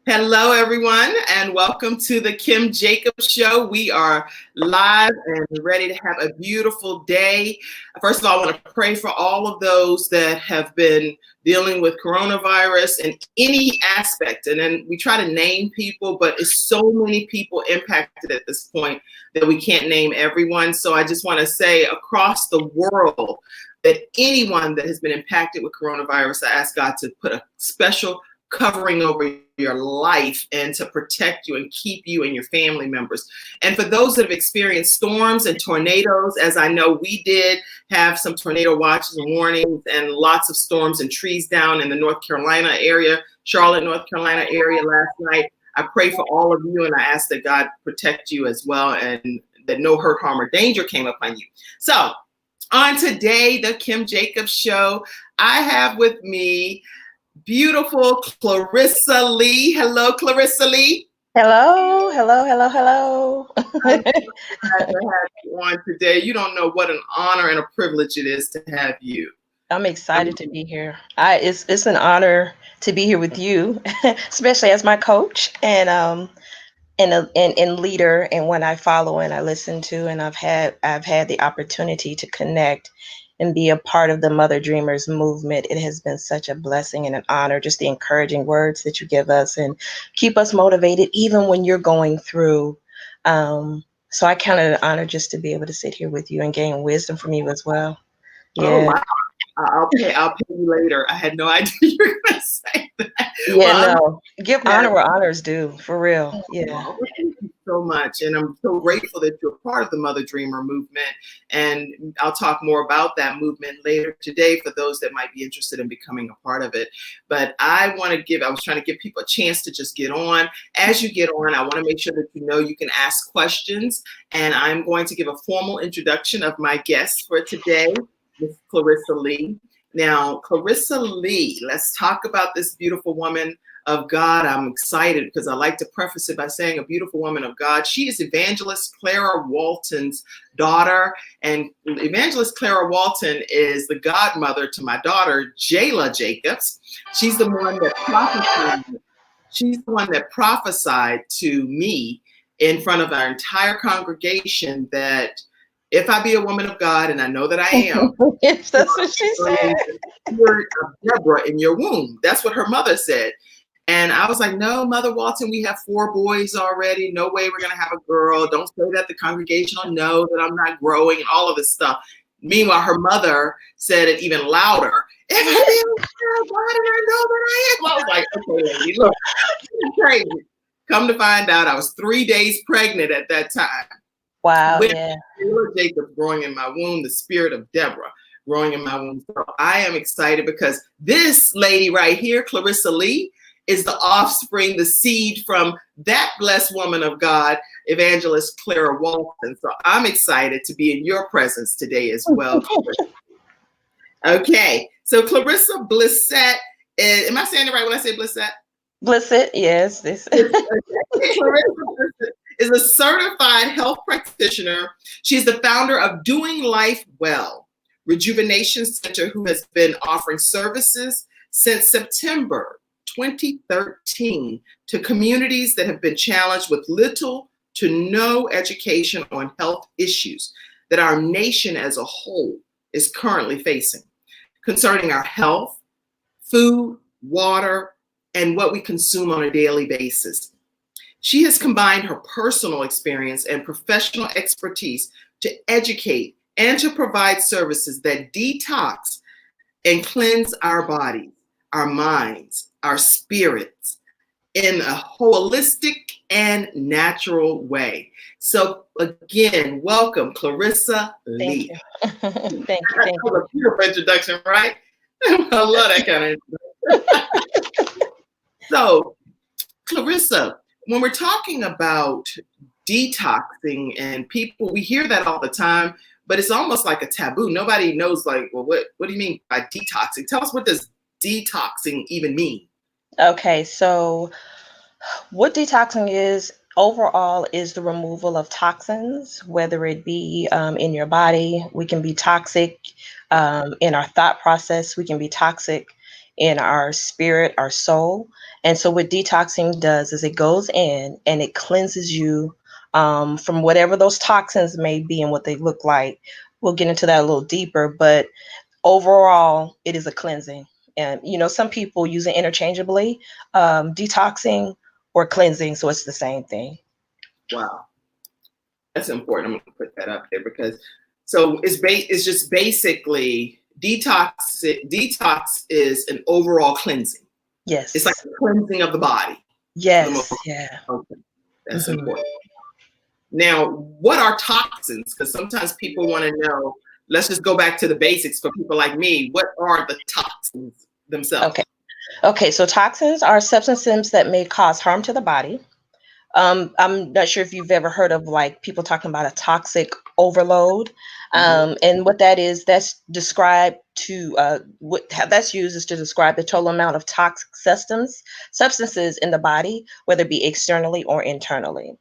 Hello, everyone, and welcome to the Kim Jacobs Show. We are live and ready to have a beautiful day. First of all, I want to pray for all of those that have been dealing with coronavirus in any aspect. And then we try to name people, but it's so many people impacted at this point that we can't name everyone. So I just want to say across the world that anyone that has been impacted with coronavirus, I ask God to put a special covering over your life and to protect you and keep you and your family members. And for those that have experienced storms and tornadoes, as I know we did have some tornado watches and warnings and lots of storms and trees down in the North Carolina area, Charlotte, North Carolina area last night. I pray for all of you and I ask that God protect you as well and that no hurt, harm, or danger came upon you. So on today, the Kim Jacobs Show, I have with me beautiful Clarissa Lei. Hello, Clarissa Lei. Hello. I'm glad to have you on today. You don't know what an honor and a privilege it is to have you. I'm excited to be here. It's an honor to be here with you, especially as my coach and leader, and one I follow and I listen to, and I've had the opportunity to connect and be a part of the Mother Dreamers movement. It has been such a blessing and an honor, just the encouraging words that you give us and keep us motivated even when you're going through. So I count it an honor just to be able to sit here with you and gain wisdom from you as well. Yeah. Oh, wow. I'll pay you later. I had no idea you were going to say that. Yeah, no. Give honor where honor's due, for real. Yeah. Well, thank you so much. And I'm so grateful that you're part of the Mother Dreamer movement. And I'll talk more about that movement later today for those that might be interested in becoming a part of it. But I was trying to give people a chance to just get on. As you get on, I want to make sure that you know you can ask questions. And I'm going to give a formal introduction of my guest for today, Ms. Clarissa Lei. Now, Clarissa Lei, let's talk about this beautiful woman of God. I'm excited because I like to preface it by saying a beautiful woman of God. She is Evangelist Clara Walton's daughter, and Evangelist Clara Walton is the godmother to my daughter, Jayla Jacobs. She's the one that prophesied to me in front of our entire congregation that if I be a woman of God, and I know that I am. Yes, that's what she said. Spirit of Deborah in your womb. That's what her mother said. And I was like, no, Mother Walton, we have 4 boys already. No way we're going to have a girl. Don't say that. The congregation will know that I'm not growing and all of this stuff. Meanwhile, her mother said it even louder. If I be a girl, why did I know that I am? I was like, okay, lady, look, it's crazy. Come to find out, I was 3 days pregnant at that time. Wow. With yeah. Jacob growing in my womb, the spirit of Deborah growing in my womb. So I am excited because this lady right here, Clarissa Lei, is the offspring, the seed from that blessed woman of God, Evangelist Clara Walton. So I'm excited to be in your presence today as well. Okay, so Clarissa Blissett, am I saying it right when I say Blissett? Blissett, yes. Clarissa Blissett is a certified health practitioner. She's the founder of Doing Life Well, Rejuvination Center, who has been offering services since September 2013 to communities that have been challenged with little to no education on health issues that our nation as a whole is currently facing concerning our health, food, water, and what we consume on a daily basis. She has combined her personal experience and professional expertise to educate and to provide services that detox and cleanse our bodies, our minds, our spirits in a holistic and natural way. So again, welcome, Clarissa Lei. Thank you. Thank you. That was a beautiful introduction, right? I love that kind of introduction. So, Clarissa, when we're talking about detoxing and people, we hear that all the time, but it's almost like a taboo. Nobody knows, like, well, what do you mean by detoxing? Tell us, what does detoxing even mean? Okay, so what detoxing is overall is the removal of toxins, whether it be in your body. We can be toxic in our thought process. We can be toxic in our spirit, our soul. And so what detoxing does is it goes in and it cleanses you from whatever those toxins may be and what they look like. We'll get into that a little deeper, but overall, it is a cleansing. And some people use it interchangeably, detoxing or cleansing, so it's the same thing. Wow, that's important. I'm going to put that up there because it's just basically detox. Detox is an overall cleansing. Yes. It's like a cleansing of the body. Yes. Yeah. Okay. That's important. Now, what are toxins? Because sometimes people want to know. Let's just go back to the basics for people like me. What are the toxins themselves? Okay. So toxins are substances that may cause harm to the body. I'm not sure if you've ever heard of like people talking about a toxic overload. And what that is, that's described to that's used is to describe the total amount of toxic substances in the body, whether it be externally or internally.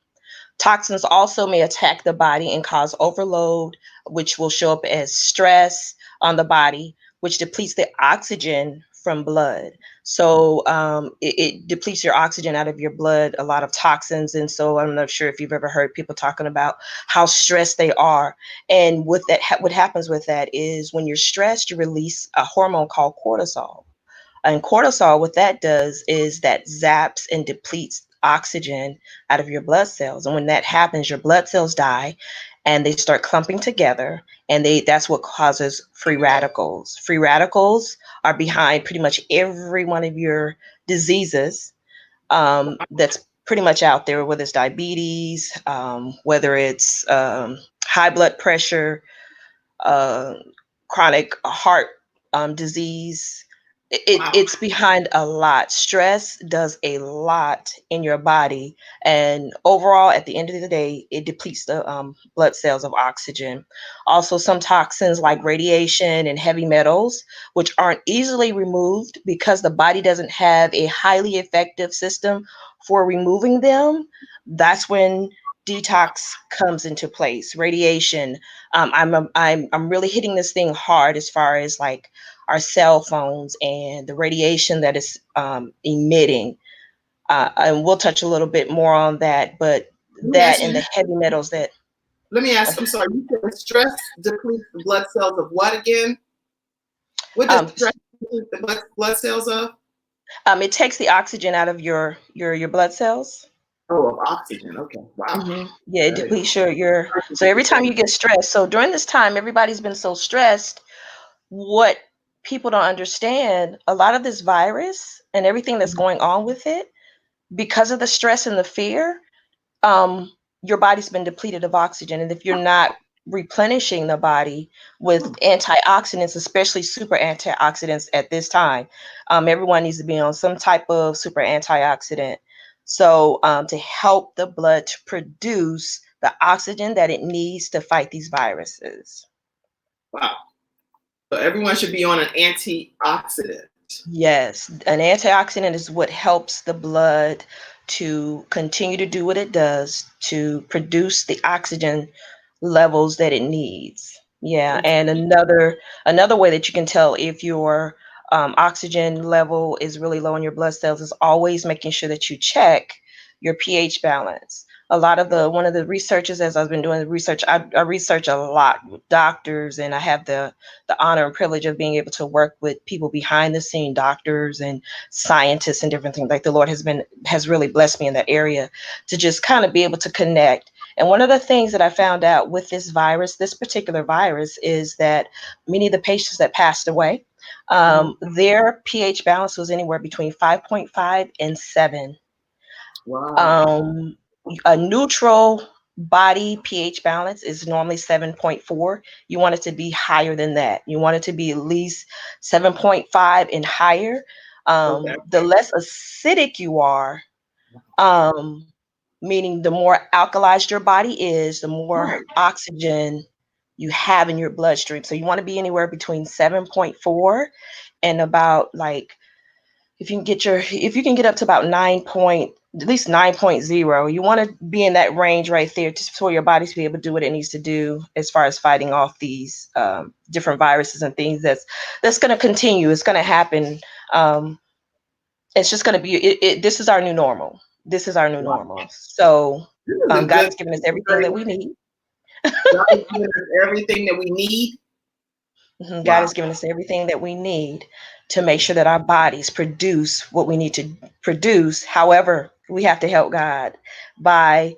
Toxins also may attack the body and cause overload, which will show up as stress on the body, which depletes the oxygen from blood. So it depletes your oxygen out of your blood, a lot of toxins. And so I'm not sure if you've ever heard people talking about how stressed they are. And what happens with that is when you're stressed, you release a hormone called cortisol. And cortisol, what that does is that zaps and depletes oxygen out of your blood cells. And when that happens, your blood cells die and they start clumping together. And that's what causes free radicals. Free radicals are behind pretty much every one of your diseases that's pretty much out there, whether it's diabetes, whether it's high blood pressure, chronic heart disease. It's behind a lot. Stress does a lot in your body. And overall, at the end of the day, it depletes the blood cells of oxygen. Also, some toxins like radiation and heavy metals, which aren't easily removed because the body doesn't have a highly effective system for removing them. That's when detox comes into place. Radiation. I'm really hitting this thing hard as far as like our cell phones and the radiation that is emitting. And we'll touch a little bit more on that, but that and the heavy metals that. Let me ask, I'm sorry, you said stress depletes the blood cells of what again? What does stress deplete the blood cells of? It takes the oxygen out of your blood cells. Oh, of oxygen. Okay. Wow. Yeah, it depletes your. So every time you get stressed. So during this time, everybody's been so stressed. What people don't understand, a lot of this virus and everything that's going on with it, because of the stress and the fear, your body's been depleted of oxygen. And if you're not replenishing the body with antioxidants, especially super antioxidants at this time, everyone needs to be on some type of super antioxidant. So to help the blood to produce the oxygen that it needs to fight these viruses. Wow. So everyone should be on an antioxidant. Yes, an antioxidant is what helps the blood to continue to do what it does to produce the oxygen levels that it needs. Yeah, and another way that you can tell if your oxygen level is really low in your blood cells is always making sure that you check your pH balance. One of the researchers, as I've been doing the research, I research a lot with doctors, and I have the honor and privilege of being able to work with people behind the scene, doctors and scientists and different things. Like the Lord has really blessed me in that area to just kind of be able to connect. And one of the things that I found out with this particular virus, is that many of the patients that passed away, their pH balance was anywhere between 5.5 and 7. Wow. A neutral body pH balance is normally 7.4. You want it to be higher than that. You want it to be at least 7.5 and higher. The less acidic you are, meaning the more alkalized your body is, the more oxygen you have in your bloodstream. So you want to be anywhere between 7.4 and about like, if you can get up to about at least 9.0, you want to be in that range right there just for your body to be able to do what it needs to do as far as fighting off these different viruses and things that's going to continue. It's going to happen Um, it's just going to be, this is our new normal. This is our new Wow, normal. So this is a God good has given us everything that we need. God has given us everything that we need. God Wow. has given us everything that we need to make sure that our bodies produce what we need to produce. However, we have to help God by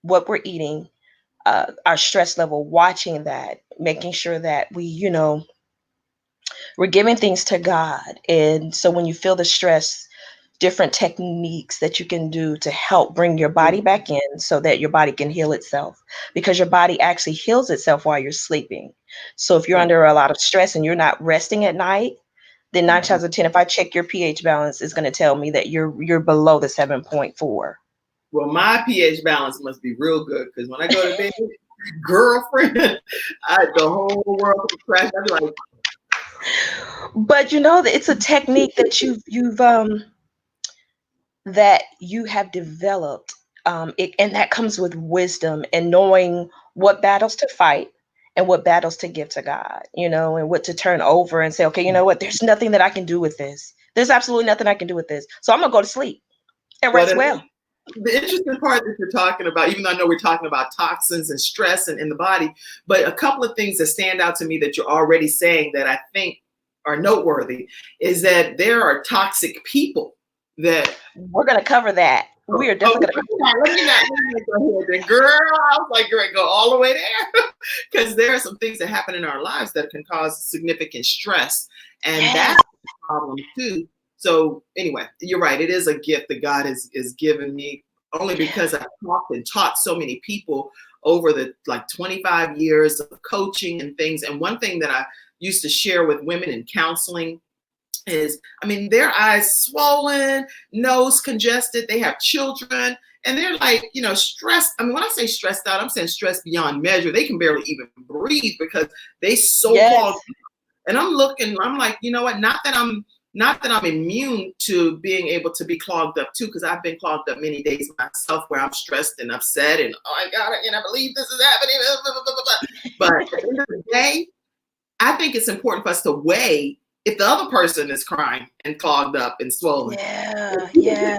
what we're eating, our stress level, watching that, making sure that we're giving things to God. And so when you feel the stress, different techniques that you can do to help bring your body back in so that your body can heal itself, because your body actually heals itself while you're sleeping. So if you're under a lot of stress and you're not resting at night, then 9 times out of 10, if I check your pH balance, it's going to tell me that you're below the 7.4. Well, my pH balance must be real good because when I go to bed, girlfriend, the whole world crash. I'd be like, But that it's a technique that you have developed, and that comes with wisdom and knowing what battles to fight and what battles to give to God, and what to turn over and say, okay, you know what, there's nothing that I can do with this. There's absolutely nothing I can do with this. So I'm gonna go to sleep and well, rest well. the interesting part that you're talking about, even though I know we're talking about toxins and stress and in the body, but a couple of things that stand out to me that you're already saying that I think are noteworthy is that there are toxic people that. We're gonna cover that. We are Oh, definitely gonna cover let me not go ahead. Then, girl, I was like, girl, go all the way there because there are some things that happen in our lives that can cause significant stress, and that. that's the problem too. So, anyway, you're right. It is a gift that God is given me only because I've talked and taught so many people over the 25 years of coaching and things. And one thing that I used to share with women in counseling is, I mean, their eyes swollen, nose congested, they have children, and they're like, stressed. I mean, when I say stressed out, I'm saying stressed beyond measure. They can barely even breathe because they so Yes. clogged. And I'm looking, I'm like, you know what? Not that I'm immune to being able to be clogged up too, because I've been clogged up many days myself where I'm stressed and upset and oh my God, I can't believe this is happening. But at the end of the day, I think it's important for us to weigh if the other person is crying and clogged up and swollen. Yeah, yeah.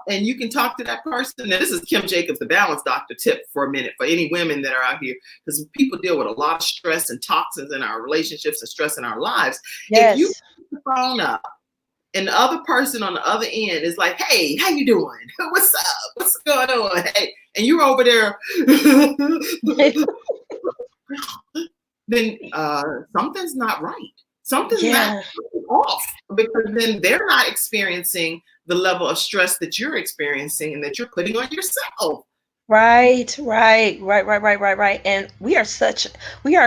And you can talk to that person. Now, this is Kim Jacobs, the Balance Doctor tip for a minute for any women that are out here, because people deal with a lot of stress and toxins in our relationships and stress in our lives. If you Yes. pick the phone up and the other person on the other end is like, hey, how you doing? What's up? What's going on? Hey, and you're over there, then something's not right. Something's not Yeah. off because then they're not experiencing the level of stress that you're experiencing and that you're putting on yourself. Right, right, right, right, right, right, right. And we are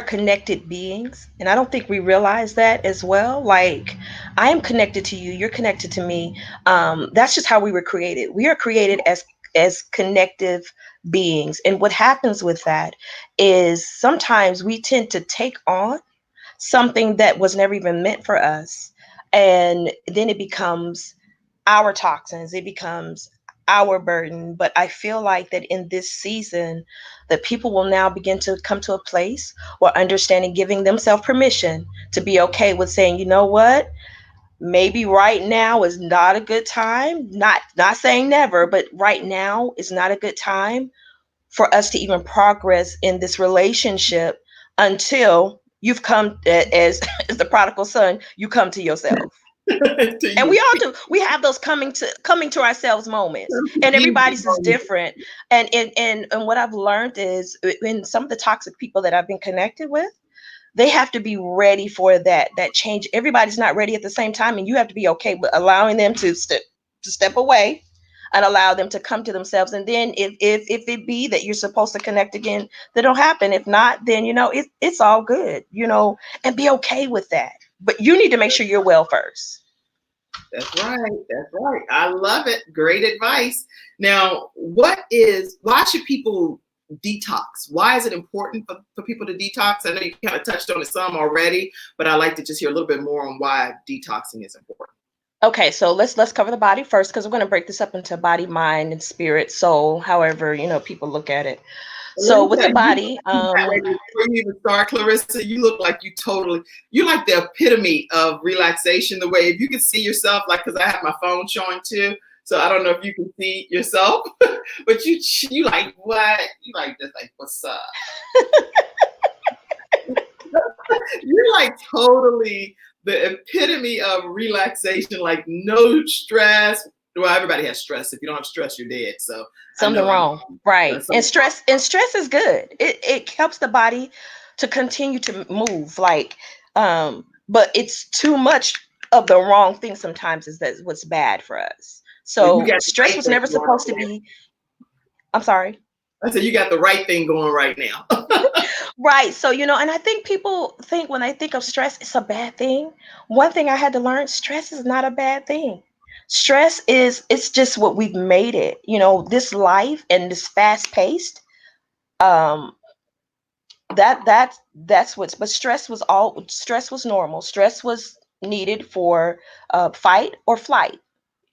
connected beings. And I don't think we realize that as well. Like, I am connected to you, you're connected to me. That's just how we were created. We are created as connective beings. And what happens with that is sometimes we tend to take on something that was never even meant for us. And then it becomes our toxins, it becomes our burden. But I feel like that in this season, that people will now begin to come to a place where understanding, giving themselves permission to be okay with saying, you know what, maybe right now is not a good time. Not saying never, but right now is not a good time for us to even progress in this relationship until you've come as the prodigal son, you come to yourself. And we all do. We have those coming to ourselves moments, and everybody's is different. And what I've learned is in some of the toxic people that I've been connected with, they have to be ready for that change. Everybody's not ready at the same time, and you have to be okay with allowing them to step away and allow them to come to themselves. And then if it be that you're supposed to connect again, that'll happen. If not, then it's all good, and be okay with that. But you need to make sure you're well first. That's right. That's right. I love it. Great advice. Now, why should people detox? Why is it important for people to detox? I know you kind of touched on it some already, but I'd like to just hear a little bit more on why detoxing is important. Okay, so let's cover the body first because we're going to break this up into body, mind, and spirit, soul, however people look at it. Let So me with tell the you, body, before you even start, Clarissa, you look like you're like the epitome of relaxation. The way, if you can see yourself, like, because I have my phone showing too, so I don't know if you can see yourself, but you like what? You like just like, what's up? You're like totally the epitome of relaxation, like no stress. Well, everybody has stress. If you don't have stress, you're dead. So I something know I'm wrong, right? something wrong. And stress is good. It helps the body to continue to move. Like, but it's too much of the wrong thing sometimes. Is that what's bad for us? Well, you So got the stress right was thing never going supposed to on. be. I'm sorry. I said you got the right thing going right now. Right. So, and I think people think when they think of stress, it's a bad thing. One thing I had to learn, stress is not a bad thing. Stress it's just what we've made it. This life and this fast paced, um, that's what's but stress was normal. Stress was needed for fight or flight.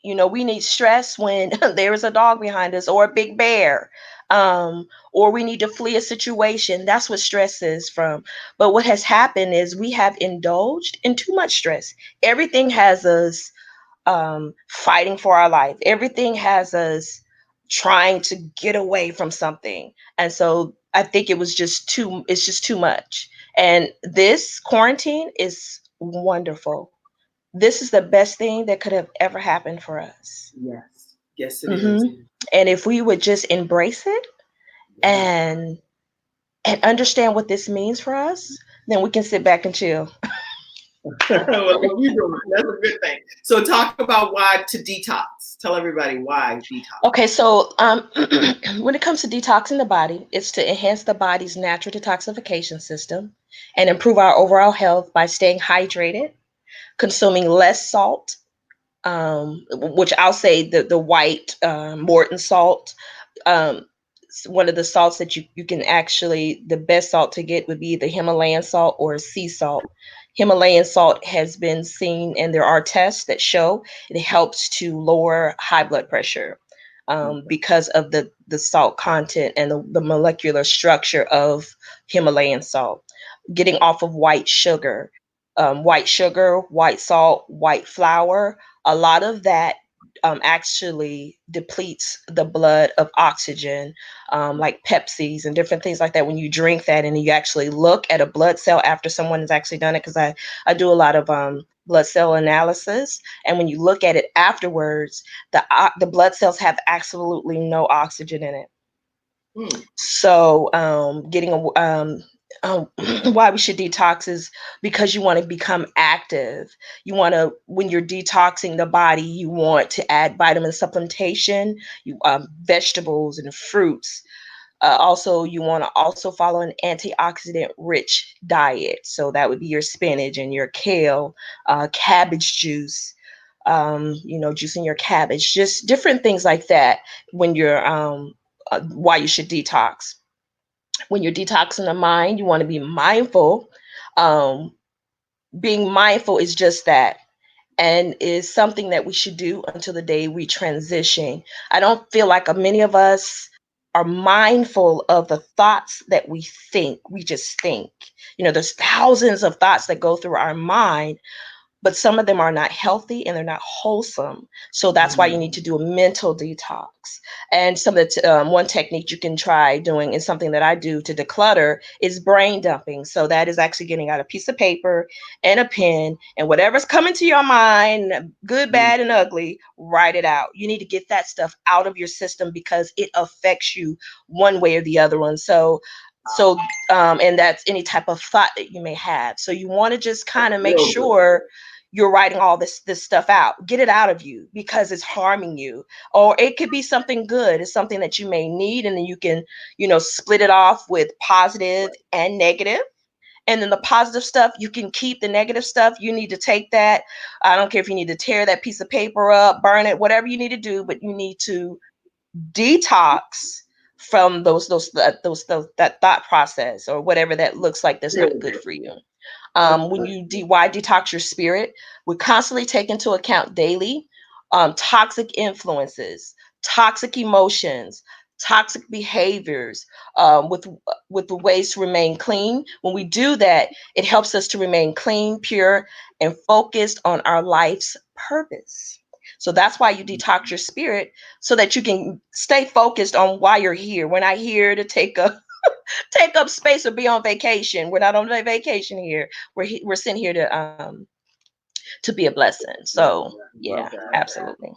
We need stress when there is a dog behind us or a big bear, or we need to flee a situation. That's what stress is from. But what has happened is we have indulged in too much stress. Everything has us fighting for our life. Everything has us trying to get away from something. And so I think it's just too much. And this quarantine is wonderful. This is the best thing that could have ever happened for us. Yes, yes, it hmm is. And if we would just embrace it Yeah. and understand what this means for us, then we can sit back and chill. Well, what you doing? That's a good thing. So talk about why to detox. Tell everybody why detox. Okay, so when it comes to detoxing the body, it's to enhance the body's natural detoxification system and improve our overall health by staying hydrated, consuming less salt, which I'll say the white Morton salt. One of the salts that you can actually, the best salt to get would be the Himalayan salt or sea salt. Himalayan salt has been seen, and there are tests that show it helps to lower high blood pressure because of the salt content and the molecular structure of Himalayan salt. Getting off of white sugar, white salt, white flour, a lot of that actually depletes the blood of oxygen, like Pepsis and different things like that. When you drink that and you actually look at a blood cell after someone has actually done it, because I do a lot of blood cell analysis, and when you look at it afterwards, the blood cells have absolutely no oxygen in it. Hmm. So, getting why we should detox is because you want to become active. You want to, when you're detoxing the body, you want to add vitamin supplementation, vegetables and fruits. Also, you want to also follow an antioxidant rich diet. So that would be your spinach and your kale, cabbage juice, juicing your cabbage, just different things like that when you're why you should detox. When you're detoxing the mind, you want to be mindful. Um, Being mindful is just that, and is something that we should do until the day we transition. I don't feel like many of us are mindful of the thoughts that we think. We just think. There's thousands of thoughts that go through our mind, but some of them are not healthy and they're not wholesome. So that's why you need to do a mental detox. And some of the one technique you can try doing is something that I do to declutter is brain dumping. So that is actually getting out a piece of paper and a pen, and whatever's coming to your mind, good, bad, and ugly, write it out. You need to get that stuff out of your system because it affects you one way or the other one. So and that's any type of thought that you may have. So you want to just kind of make Real good. sure you're writing all this stuff out. Get it out of you because it's harming you. Or it could be something good. It's something that you may need, and then you can, split it off with positive and negative. And then the positive stuff, you can keep. The negative stuff, you need to take that. I don't care if you need to tear that piece of paper up, burn it, whatever you need to do, but you need to detox from that thought process or whatever that looks like that's not good for you. When you why detox your spirit, we constantly take into account daily toxic influences, toxic emotions, toxic behaviors, with the ways to remain clean. When we do that, it helps us to remain clean, pure, and focused on our life's purpose. So that's why you detox your spirit, so that you can stay focused on why you're here. We're not here to take up space or be on vacation. We're not on vacation here. We're sitting here to be a blessing. So Love yeah, that. absolutely.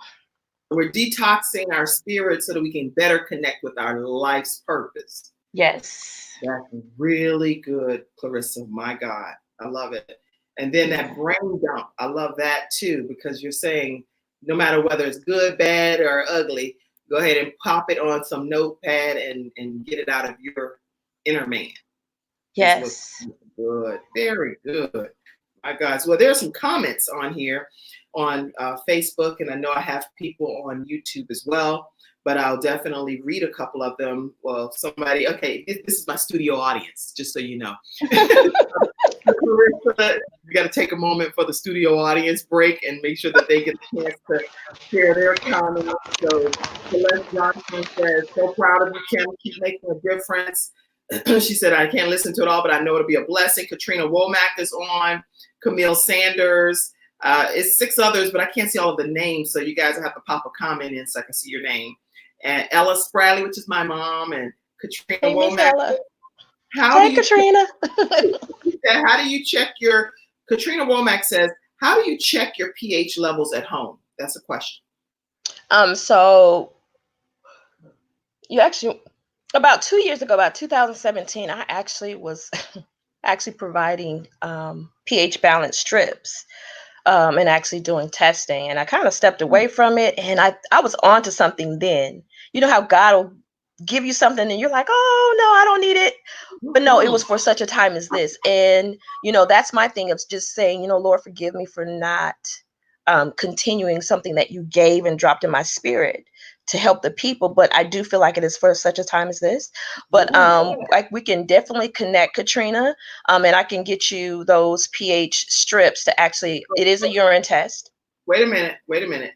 We're detoxing our spirit so that we can better connect with our life's purpose. Yes. That's really good, Clarissa. My God, I love it. And then that brain dump, I love that too, because you're saying no matter whether it's good, bad, or ugly, go ahead and pop it on some notepad and get it out of your inner man. Yes. Good. Very good. My God. Well, there are some comments on here on Facebook, and I know I have people on YouTube as well, but I'll definitely read a couple of them. Well, somebody, okay, this is my studio audience, just so you know. Clarissa, you got to take a moment for the studio audience break and make sure that they get a chance to share their comments. So Celeste Johnson says, so proud of you, Kim. Keep making a difference. She said, I can't listen to it all, but I know it'll be a blessing. Katrina Womack is on. Camille Sanders. It's 6 others, but I can't see all of the names. So you guys will have to pop a comment in so I can see your name. And Ella Spradley, which is my mom, and Katrina Hey, Miss Womack. Ella. How Hey, Katrina. how do you check your, Katrina Womack says, how do you check your pH levels at home? That's a question. So you actually, about 2 years ago, about 2017, I actually was actually providing pH balance strips, and actually doing testing. And I kind of stepped away from it, and I was onto something then. You know how God will give you something and you're like, oh no, I don't need it. But no, it was for such a time as this. And that's my thing of just saying, Lord, forgive me for not continuing something that you gave and dropped in my spirit to help the people. But I do feel like it is for such a time as this. But like, we can definitely connect, Katrina, and I can get you those pH strips to actually, it is a urine test. Wait a minute.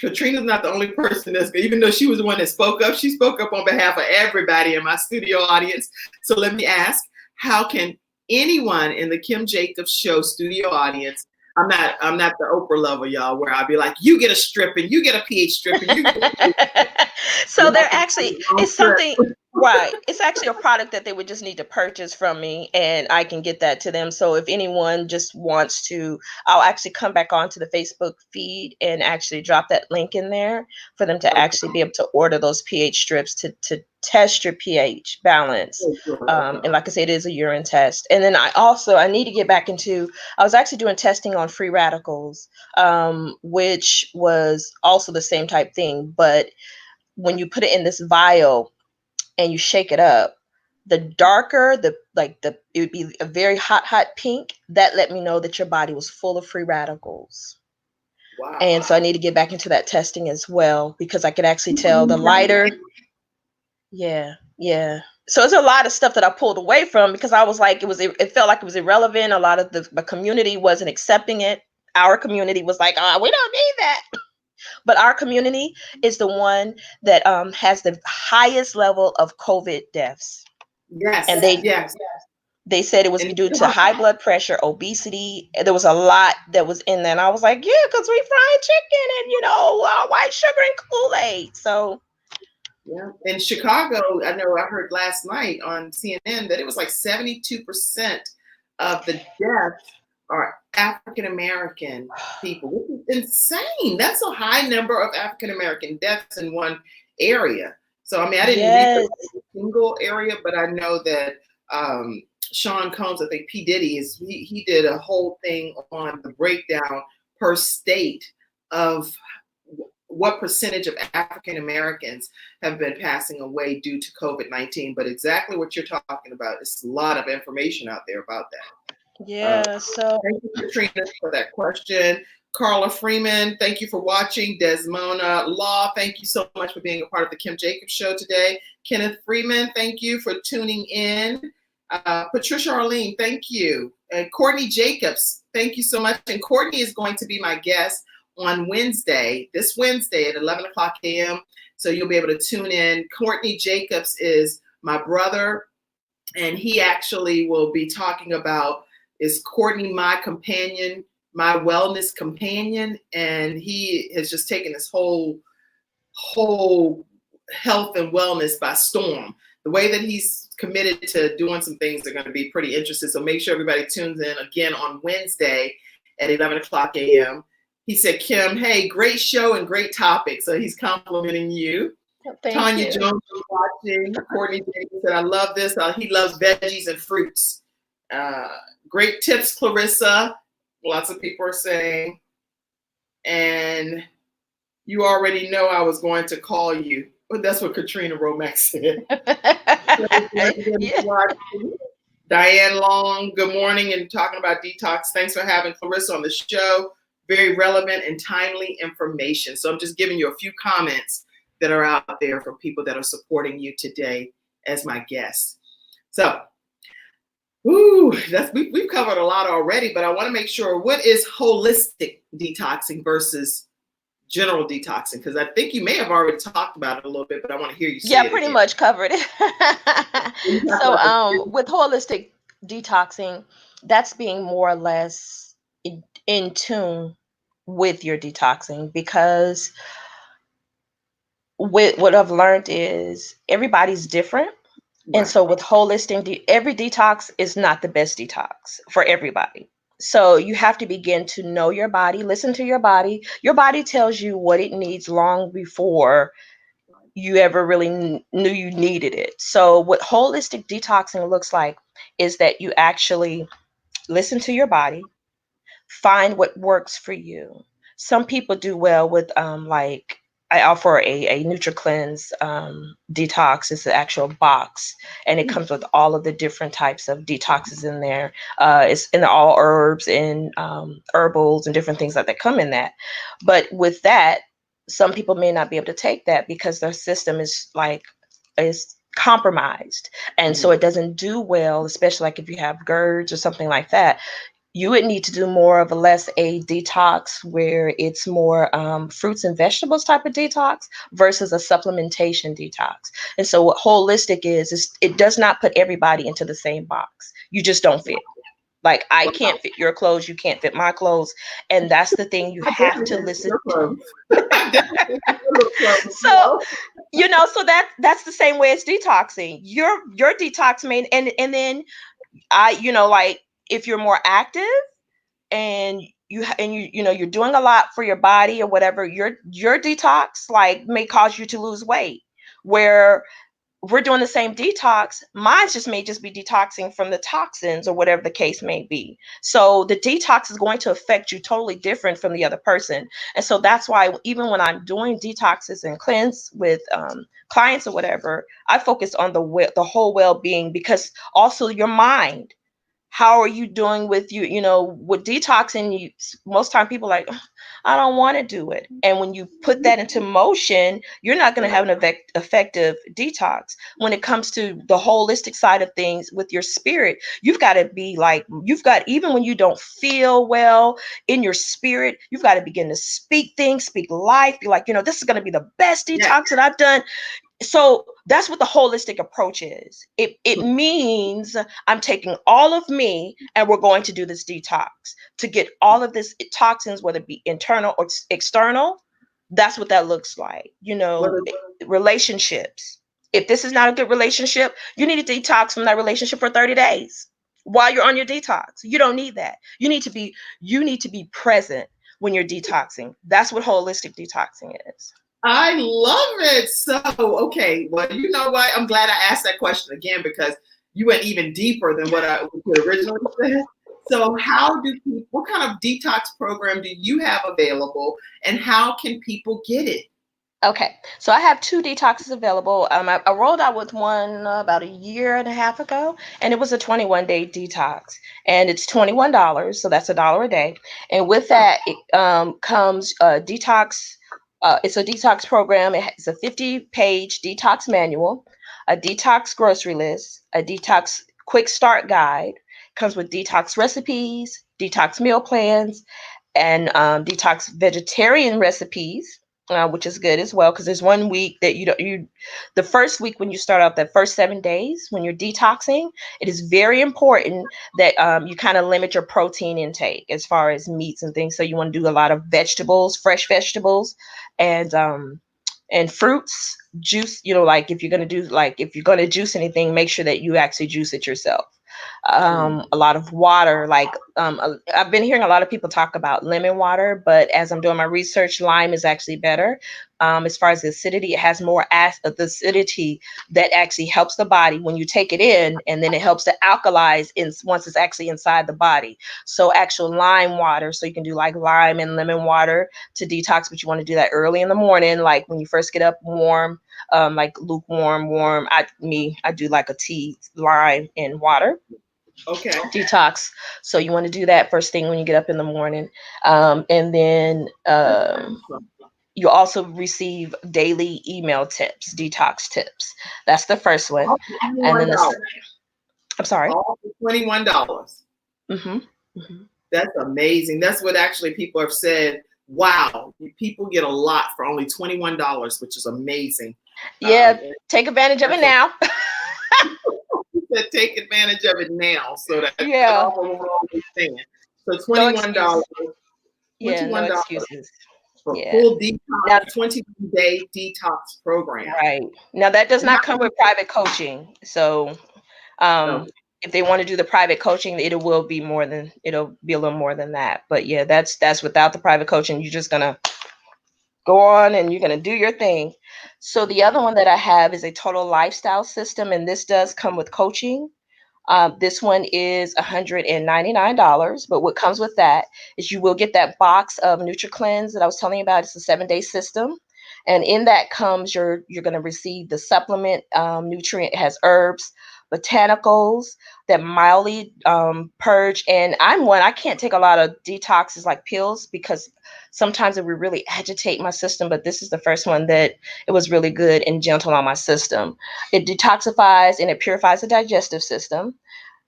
Katrina's not the only person that's, even though she was the one that spoke up, she spoke up on behalf of everybody in my studio audience. So let me ask, how can anyone in the Kim Jacobs Show studio audience, I'm not the Oprah level, y'all, where I'll be like, you get a strip and you get a pH strip and you get So they're actually, it's something, right? It's actually a product that they would just need to purchase from me, and I can get that to them. So if anyone just wants to, I'll actually come back onto the Facebook feed and actually drop that link in there for them to actually be able to order those pH strips to test your pH balance. And like I said, it is a urine test. And then I need to get back into, I was actually doing testing on free radicals, which was also the same type thing. But when you put it in this vial and you shake it up, the darker, it would be a very hot pink. That let me know that your body was full of free radicals. Wow. And so I need to get back into that testing as well, because I could actually tell the lighter. Yeah. So it's a lot of stuff that I pulled away from, because I was like, it felt like it was irrelevant. A lot of the community wasn't accepting it. Our community was like, we don't need that. But our community is the one that has the highest level of COVID deaths. Yes. And they said it was due to high blood pressure, obesity. There was a lot that was in there. And I was like, yeah, because we fried chicken and, white sugar and Kool-Aid. So. Yeah. In Chicago, I know I heard last night on CNN that it was like 72% of the deaths are African American people, which is insane. That's a high number of African American deaths in one area. So I mean, I didn't read a single area, but I know that Sean Combs, I think P. Diddy he did a whole thing on the breakdown per state of what percentage of African Americans have been passing away due to COVID-19. But exactly what you're talking about, it's a lot of information out there about that. Yeah. So thank you, Katrina, for that question. Carla Freeman, thank you for watching. Desmona Law, thank you so much for being a part of the Kim Jacobs Show today. Kenneth Freeman, thank you for tuning in. Patricia Arlene, thank you. And Courtney Jacobs, thank you so much. And Courtney is going to be my guest on this Wednesday at 11 o'clock a.m. So you'll be able to tune in. Courtney Jacobs is my brother, and he actually will be talking about, is Courtney my companion, my wellness companion? And he has just taken this whole health and wellness by storm. The way that he's committed to doing some things are going to be pretty interesting. So make sure everybody tunes in again on Wednesday at 11 o'clock a.m. He said, Kim, hey, great show and great topic. So he's complimenting you. Thank Tanya you. Jones is watching. Courtney Davis said, I love this. He loves veggies and fruits. Great tips, Clarissa. Lots of people are saying. And you already know I was going to call you. But that's what Katrina Romack said. Yeah. Diane Long, good morning, and talking about detox. Thanks for having Clarissa on the show. Very relevant and timely information. So I'm just giving you a few comments that are out there from people that are supporting you today as my guest. So, we've covered a lot already, but I want to make sure, what is holistic detoxing versus general detoxing? Because I think you may have already talked about it a little bit, but I want to hear you say it. Yeah, pretty much covered it. So with holistic detoxing, that's being more or less in tune with your detoxing, because what I've learned is everybody's different. Right. And so with holistic, every detox is not the best detox for everybody. So you have to begin to know your body, listen to your body. Your body tells you what it needs long before you ever really knew you needed it. So what holistic detoxing looks like is that you actually listen to your body, find what works for you. Some people do well with like I offer a NutriCleanse detox. It's the actual box, and it comes with all of the different types of detoxes in there. It's in all herbs and herbals and different things that come in that. But with that, some people may not be able to take that because their system is compromised, and so it doesn't do well, especially like if you have GERDs or something like that. You would need to do more of a detox where it's more fruits and vegetables type of detox versus a supplementation detox. And so what holistic is it does not put everybody into the same box. You just don't fit. Like I can't fit your clothes, you can't fit my clothes. And that's the thing, you have to listen to. So, so that's the same way as detoxing. Your detox main and then like if you're more active and you're doing a lot for your body or whatever, your detox like may cause you to lose weight, where we're doing the same detox. Mine may just be detoxing from the toxins or whatever the case may be. So the detox is going to affect you totally different from the other person. And so that's why even when I'm doing detoxes and cleanse with clients or whatever, I focus on the whole well-being, because also your mind. How are you doing with with detoxing? Most time people are like, I don't want to do it. And when you put that into motion, you're not going to have an effective detox. When it comes to the holistic side of things with your spirit, you've got to be like, even when you don't feel well in your spirit, you've got to begin to speak things, speak life, be like, this is going to be the best detox that I've done. So that's what the holistic approach is. It means I'm taking all of me and we're going to do this detox to get all of this toxins, whether it be internal or external. That's what that looks like. Relationships. If this is not a good relationship, you need to detox from that relationship for 30 days while you're on your detox. You don't need that. You need to be present when you're detoxing. That's what holistic detoxing is. I love it. So, okay. Well, you know what? I'm glad I asked that question again, because you went even deeper than what I originally said. So what kind of detox program do you have available, and how can people get it? Okay, so I have 2 detoxes available. I rolled out with one about a year and a half ago, and it was a 21-day detox, and it's $21, so that's $1 a day. And with that, it comes a detox. It's a detox program. It's a 50-page detox manual, a detox grocery list, a detox quick start guide. Comes with detox recipes, detox meal plans, and detox vegetarian recipes. which is good as well, because there's one week that the first week when you start out, that first 7 days when you're detoxing, it is very important that you kind of limit your protein intake as far as meats and things. So you want to do a lot of vegetables, fresh vegetables, and fruits, juice. Like if you're gonna juice anything, make sure that you actually juice it yourself. A lot of water, I've been hearing a lot of people talk about lemon water, but as I'm doing my research, lime is actually better. As far as the acidity, it has more the acidity that actually helps the body when you take it in, and then it helps to alkalize once it's actually inside the body. So actual lime water, so you can do like lime and lemon water to detox, but you want to do that early in the morning, like when you first get up, warm, like lukewarm, warm. I do like a tea, lime and water. Okay. Detox. So you want to do that first thing when you get up in the morning. And then you also receive daily email tips, detox tips. That's the first one. All for And then $21. I'm sorry. All for $21. Mm-hmm. Mm-hmm. That's amazing. That's what actually people have said. Wow, people get a lot for only $21, which is amazing. Yeah, take advantage of it now. Take advantage of it now. So that's Yeah. all we're always saying. So $21. Yeah, no excuses. For Yeah. full detox, 21-day detox program. Right. Now that does not come with private coaching. So if they want to do the private coaching, it'll be a little more than that. But yeah, that's without the private coaching. You're just gonna go on and you're gonna do your thing. So the other one that I have is a total lifestyle system, and this does come with coaching. This one is $199, but what comes with that is you will get that box of NutriCleanse that I was telling you about. It's a 7-day system, and in that comes you're going to receive the supplement nutrient. It has herbs, botanicals that mildly purge. And I can't take a lot of detoxes like pills because sometimes it would really agitate my system. But this is the first one that it was really good and gentle on my system. It detoxifies and it purifies the digestive system.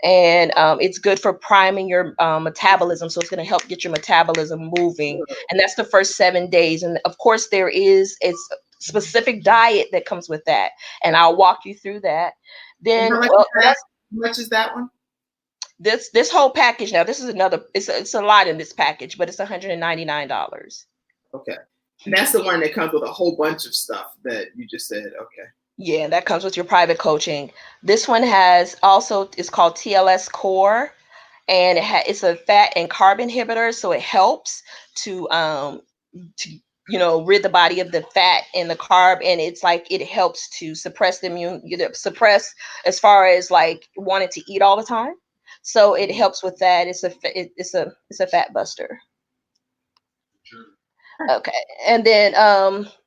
And it's good for priming your metabolism. So it's going to help get your metabolism moving. And that's the first 7 days. And of course, there is a specific diet that comes with that. And I'll walk you through that. Then how much is that one? This whole package now, this is another, it's a lot in this package, but it's $199. Okay. And that's the one that comes with a whole bunch of stuff that you just said. Okay. Yeah, that comes with your private coaching. This one it's called TLS Core, and it's a fat and carb inhibitor, so it helps to rid the body of the fat and the carb, and it's like it helps to suppress the suppress as far as like wanting to eat all the time. So it helps with that. It's a fat buster. Okay. And then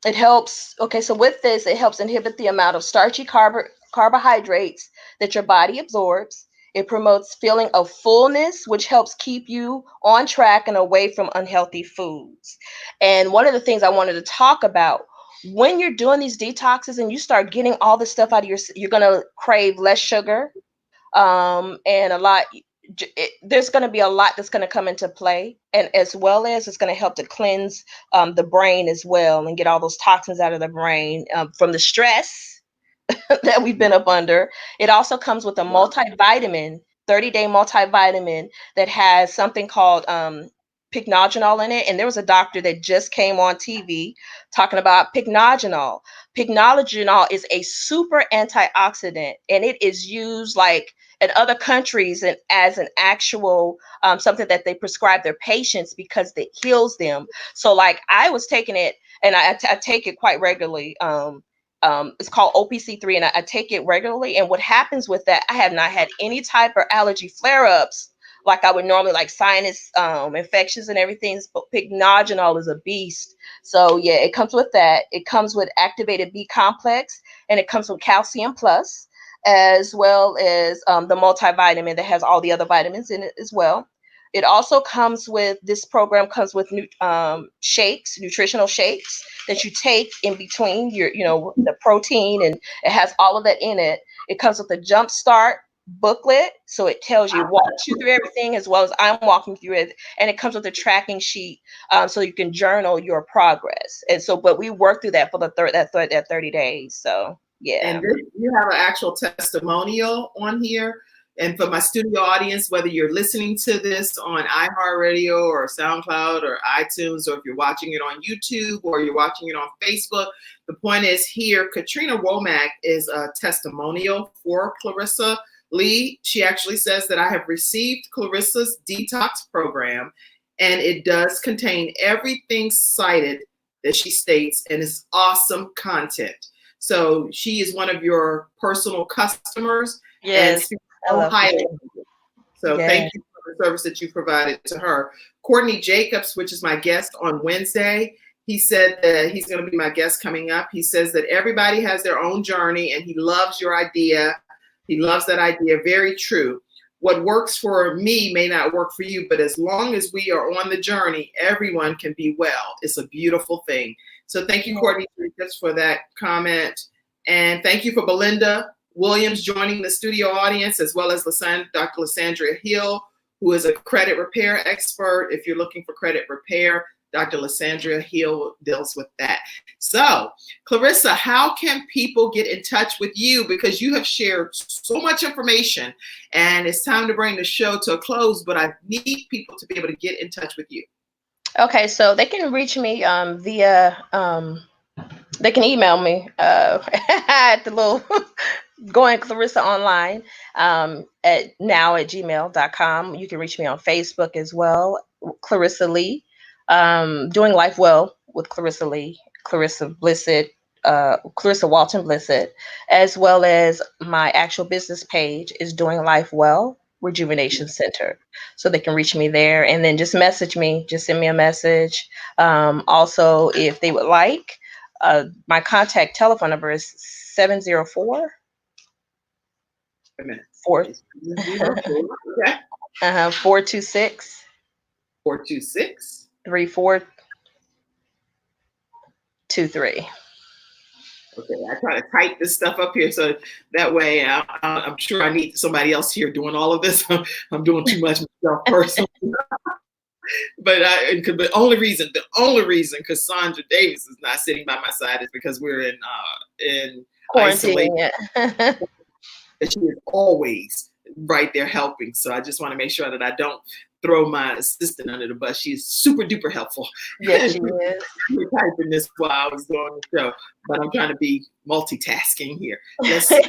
it helps. Okay, so with this, it helps inhibit the amount of starchy carbohydrates that your body absorbs. It promotes feeling of fullness, which helps keep you on track and away from unhealthy foods. And one of the things I wanted to talk about, when you're doing these detoxes and you start getting all this stuff out of you're gonna crave less sugar, and a lot. There's going to be a lot that's going to come into play, and as well as it's going to help to cleanse the brain as well and get all those toxins out of the brain from the stress that we've been up under. It also comes with a multivitamin, 30-day multivitamin that has something called pycnogenol in it. And there was a doctor that just came on TV talking about pycnogenol. Pycnogenol is a super antioxidant, and it is used like in other countries and as an actual something that they prescribe their patients because it heals them. So like I was taking it, and I take it quite regularly. It's called OPC3, and I take it regularly. And what happens with that, I have not had any type of allergy flare-ups like I would normally, like sinus infections and everything. Pycnogenol is a beast. So yeah, it comes with that. It comes with activated B complex, and it comes with calcium plus, as well as the multivitamin that has all the other vitamins in it as well. It also comes with, this program comes with shakes, nutritional shakes that you take in between your, the protein, and it has all of that in it. It comes with a jump start booklet, so it tells you, walks you through everything, as well as I'm walking through it, and it comes with a tracking sheet, so you can journal your progress. And so, but we work through that for that 30 days. So yeah. And this, you have an actual testimonial on here. And for my studio audience, whether you're listening to this on iHeartRadio or SoundCloud or iTunes, or if you're watching it on YouTube or you're watching it on Facebook, the point is here, Katrina Womack is a testimonial for Clarissa Lei. She actually says that I have received Clarissa's detox program, and it does contain everything cited that she states, and it's awesome content. So she is one of your personal customers. Yes. And so yes. Thank you for the service that you provided to her. Courtney Jacobs, which is my guest on Wednesday, he said that he's going to be my guest coming up. He says that everybody has their own journey, and he loves your idea. He loves that idea. Very true. What works for me may not work for you, but as long as we are on the journey, everyone can be well. It's a beautiful thing. So thank you, Courtney, for that comment. And thank you for Belinda Williams joining the studio audience, as well as Dr. Lysandria Hill, who is a credit repair expert. If you're looking for credit repair, Dr. Lysandria Hill deals with that. So, Clarissa, how can people get in touch with you? Because you have shared so much information, and it's time to bring the show to a close, but I need people to be able to get in touch with you. Okay, so they can reach me via, they can email me at the little going Clarissa online at now@gmail.com. You can reach me on Facebook as well, Clarissa Lei, Doing Life Well with Clarissa Lei, Clarissa Blissett, Clarissa Walton Blissett, as well as my actual business page is Doing Life Well Rejuvination Center. So they can reach me there, and then just message me, just send me a message. Also, if they would like, my contact telephone number is 704 A minute. 426 3423. Okay, I try to type this stuff up here so that way I'm sure I need somebody else here doing all of this. I'm doing too much myself personally. But the only reason Cassandra Davis is not sitting by my side is because we're in quarantine. Isolation. She is always right there helping. So I just want to make sure that I don't throw my assistant under the bus. She's super duper helpful. Yes, she is. We're typing this while I was doing the show, but I'm trying to be multitasking here. Let's see.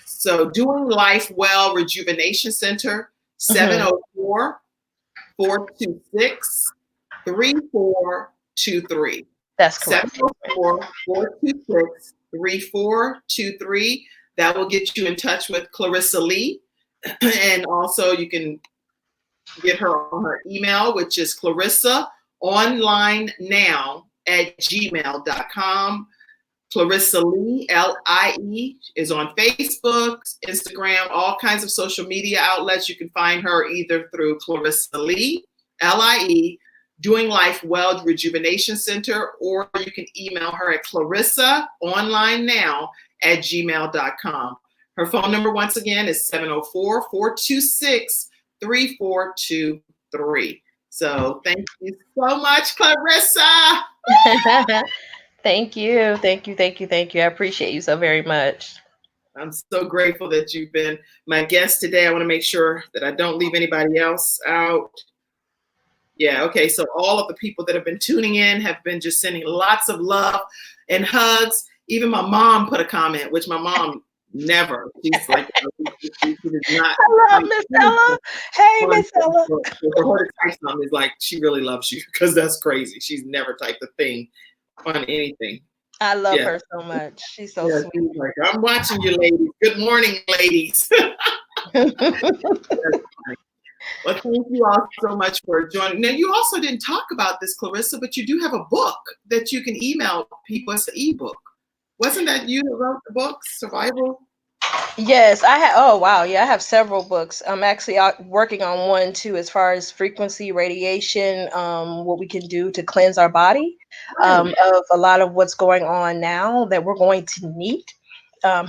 So Doing Life Well Rejuvenation Center, 704-426-3423. That's correct. 704-426-3423. That will get you in touch with Clarissa Lei. And also you can get her on her email, which is ClarissaOnlineNow@gmail.com. Clarissa Lei, L-I-E, is on Facebook, Instagram, all kinds of social media outlets. You can find her either through Clarissa Lei, L-I-E, Doing Life Well Rejuvenation Center, or you can email her at ClarissaOnlineNow@gmail.com. Her phone number, once again, is 704-426-3423. So thank you so much, Clarissa. Thank you. Thank you. Thank you. Thank you. I appreciate you so very much. I'm so grateful that you've been my guest today. I want to make sure that I don't leave anybody else out. Yeah, okay, so all of the people that have been tuning in have been just sending lots of love and hugs. Even my mom put a comment, which my mom never. She's like, she does not. Hello, Miss Ella. Hey, Miss Ella. For her to type something is like, she really loves you, because that's crazy. She's never typed a thing on anything. I love her so much. She's so sweet. She's like, I'm watching you, ladies. Good morning, ladies. Well, thank you all so much for joining. Now, you also didn't talk about this, Clarissa, but you do have a book that you can email people as an ebook. Wasn't that you that wrote the book, Survival? Yes, I have. Oh, wow. Yeah, I have several books. I'm actually working on one too, as far as frequency radiation, what we can do to cleanse our body of a lot of what's going on now that we're going to need.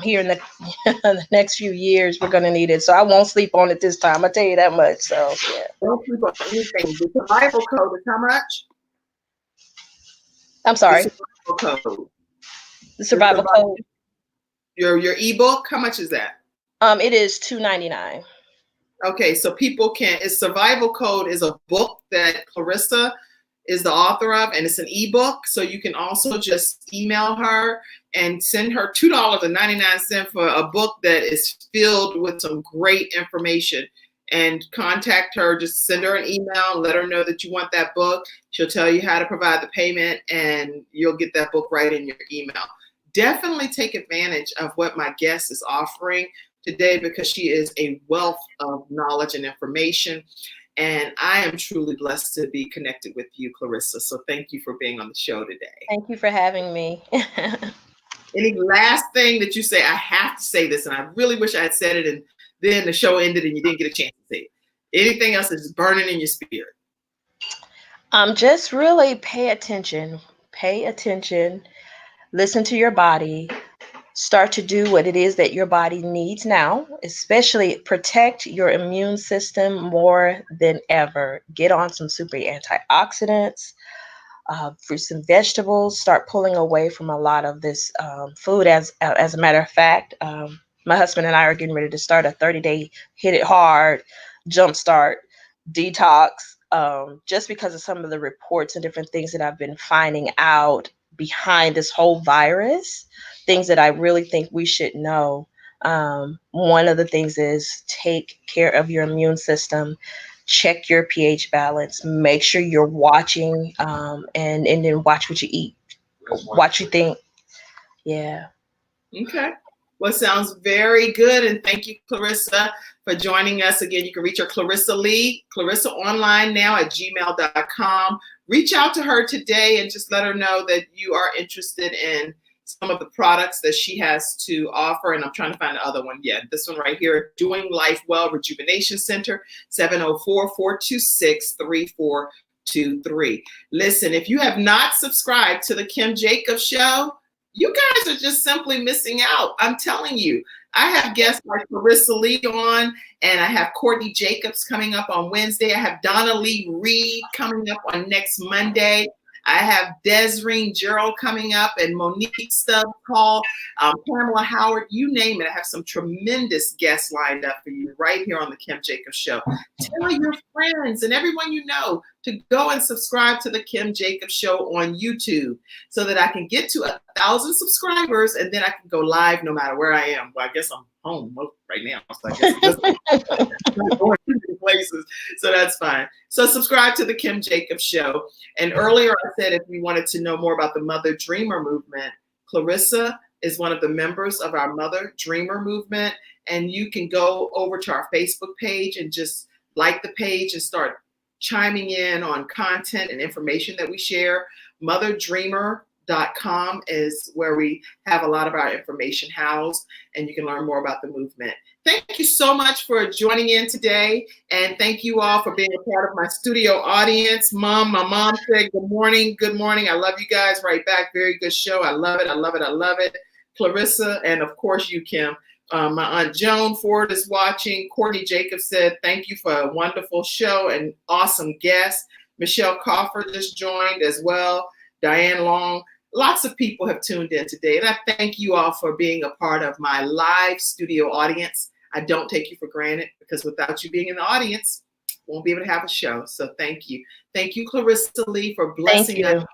here in the, the next few years. We're going to need it. So I won't sleep on it this time. I tell you that much. So, yeah. Don't sleep on anything. The survival code is how much? I'm The sorry. survival code. The survival code. Your ebook, how much is that? It is $2.99. Okay, so people can. Survival Code is a book that Clarissa is the author of, and it's an ebook. So you can also just email her and send her $2.99 for a book that is filled with some great information. And contact her. Just send her an email and let her know that you want that book. She'll tell you how to provide the payment, and you'll get that book right in your email. Definitely take advantage of what my guest is offering today, because she is a wealth of knowledge and information. And I am truly blessed to be connected with you, Clarissa. So thank you for being on the show today. Thank you for having me. Any last thing that you say? I have to say this, and I really wish I had said it, and then the show ended and you didn't get a chance to say it. Anything else that's burning in your spirit? Just really pay attention. Pay attention. Listen to your body. Start to do what it is that your body needs now, especially protect your immune system more than ever. Get on some super antioxidants, fruits and vegetables. Start pulling away from a lot of this food. As a matter of fact, my husband and I are getting ready to start a 30-day hit it hard, jumpstart, detox, just because of some of the reports and different things that I've been finding out behind this whole virus, things that I really think we should know. One of the things is take care of your immune system, check your pH balance, make sure you're watching, and then watch what you eat, what you think. Yeah. Okay. Well, sounds very good. And thank you, Clarissa, for joining us. Again, you can reach her, Clarissa Lei, Clarissa online now at gmail.com. Reach out to her today and just let her know that you are interested in some of the products that she has to offer. And I'm trying to find the other one. Yeah, this one right here, Doing Life Well Rejuvenation Center, 704-426-3423. Listen, if you have not subscribed to the Kim Jacobs Show, you guys are just simply missing out. I'm telling you. I have guests like Clarissa Lei on, and I have Courtney Jacobs coming up on Wednesday. I have Donna Lee Reed coming up on next Monday. I have Desiree Gerald coming up, and Monique Stubbs Call, Pamela Howard, you name it. I have some tremendous guests lined up for you right here on the Kim Jacobs Show. Tell your friends and everyone you know to go and subscribe to the Kim Jacobs Show on YouTube so that I can get to 1,000 subscribers, and then I can go live no matter where I am. Well, I guess I'm home right now, so I guess I'm going to places, so that's fine. So subscribe to the Kim Jacobs Show. And earlier I said if you wanted to know more about the Mother Dreamer movement, Clarissa is one of the members of our Mother Dreamer movement, and you can go over to our Facebook page and just like the page and start chiming in on content and information that we share. MotherDreamer.com is where we have a lot of our information housed, and you can learn more about the movement. Thank you so much for joining in today, and thank you all for being a part of my studio audience. My mom said good morning. Good morning. I love you guys. Right back. Very good show. I love it. I love it. I love it. Clarissa, and of course you, Kim. My Aunt Joan Ford is watching. Courtney Jacobs said, thank you for a wonderful show and awesome guest. Michelle Crawford just joined as well. Diane Long. Lots of people have tuned in today. And I thank you all for being a part of my live studio audience. I don't take you for granted, because without you being in the audience, won't be able to have a show. So thank you. Thank you, Clarissa Lei, for blessing us.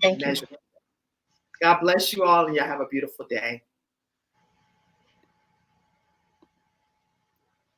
Thank you. God bless you all, and y'all have a beautiful day.